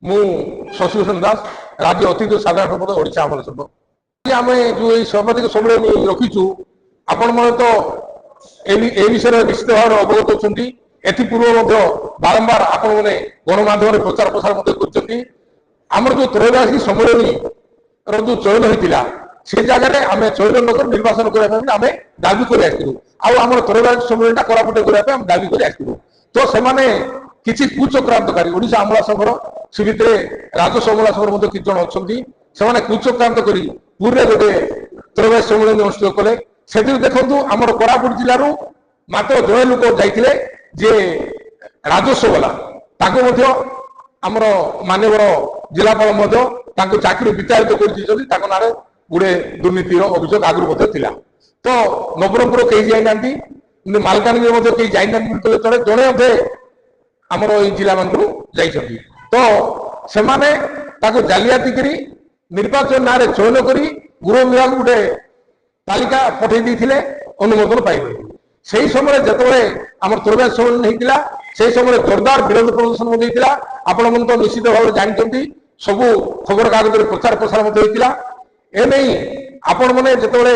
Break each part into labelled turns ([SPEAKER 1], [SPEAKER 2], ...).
[SPEAKER 1] मु शशिभूषण दास राज्य अतिथि साधारण संपादक ओडिशा आमल संघ आम जो सर्वाधिक सम्मेलन रखीचु आपण तो ए विषय निश्चित भाव अवगत अच्छा एपूर्व बारंबार आपण मैंने गणमाध्यम प्रचार प्रसार कर जो त्रयोदशी सम्मेलन जो चयन होता से जगह आम चयन नक निर्वाचन करने दाबी कर त्रयोदशी सम्मेलन कोरापुटे करने दाबी कर तो से किसी कुचक्रांतकारी ओडिशा आमला संघर से भितर राजस्व अमला संघर किसी जन अच्छा से कुचक्रांत कर पूरे गोटे त्रयोदशी सम्मेलन अनुष्ठित कले से देखु आम कोरापुट जिलूर मात्र जड़े लोक जाते जे राजस्व वाला आमर मानवर जिलापाल चाकरी विताड़ित कर ना गोटे दुर्नीतिर अभियोग आगुरी तो नवरंगपुर कहीं जाना मालकानगिरी कहीं जाना चले जड़े अधे आमर जिला मान तो से जालियाती करी निर्वाचन ना चयन कर गृह विभाग गोटे तालिका पठे अनुमोदन पाइबे से समय जिते आम त्रयोदशी सम्मेलन होता से समय जोरदार विरोध प्रदर्शन होता आपण मन तो निश्चित भाव जानते सबू खबर कागज प्रचार प्रसार होता एने आपण मैंने जिते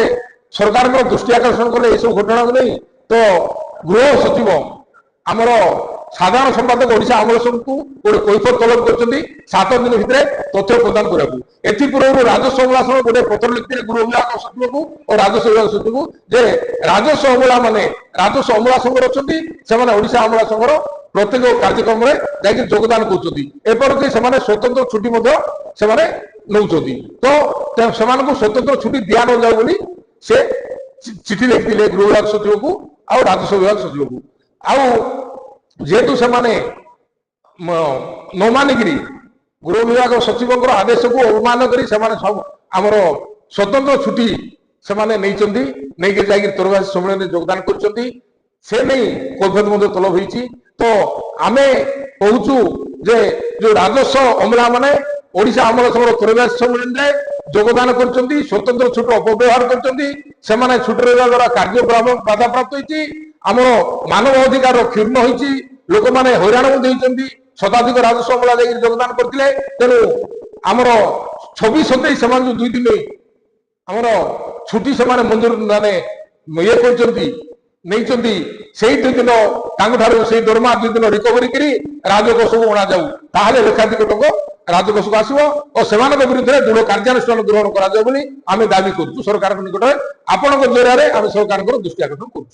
[SPEAKER 1] सरकार दृष्टि आकर्षण कले यह सब घटना को नहीं तो गृह सचिव आमर साधारण संपादक ओडिशा आमल संघ को कैफत तलब कर 7 दिन भितर तथ्य प्रदान करने पूर्व राजस्व अमला संघ गोटे पत्र लिखते गृह विभाग सचिव को और राजस्व विभाग सचिव को जे राजस्व अमला माने राजस्व अमला संघ अच्छा ओडिशा आमला संघर प्रत्येक कार्यक्रम में जाकि योगदान करपरिक स्वतंत्र छुट्टी नौ तो स्वतंत्र छुट्टी दिया न जाऊ बोली से चिठी लिखते गृह विभाग सचिव को और राजस्व विभाग सचिव को आउ जेहेतु से न मानिक गृह विभाग सचिव आदेश को अवमान कर सब आमर स्वतंत्र छुट्टी से नहीं त्रयोदशी सम्मेलन में योगदान कर कैफत तलब होती तो आम कहूँ जे जो राजस्व अमला माने ओडिशा आमल संघ त्रयोदशी सम्मेलन में योगदान कर स्वतंत्र छुट्टी अपव्यवहार कर छुट्टी रहा द्वारा कार्य बाधा प्राप्त होती आमर मानव अधिकार क्षुण्ण होती लोक मैंने हैरान होती शताधिक राजस्व अमला योगदान करते तेणु आमर 26-27 से 2 दिन आमर छुट्टी से मंजूर माने ये नहीं से 2 दिन से दरमा 2 दिन रिकवरी कर राजकोष को अणा जाऊ लेखाधिक टंका राजकोष को आसो और से विरुद्ध में दृढ़ कार्यानुष्ठान ग्रहण करा आम दाबी करूँ सरकार निकट में आपण जरिया सरकार दृष्टि आकर्षण करूँ।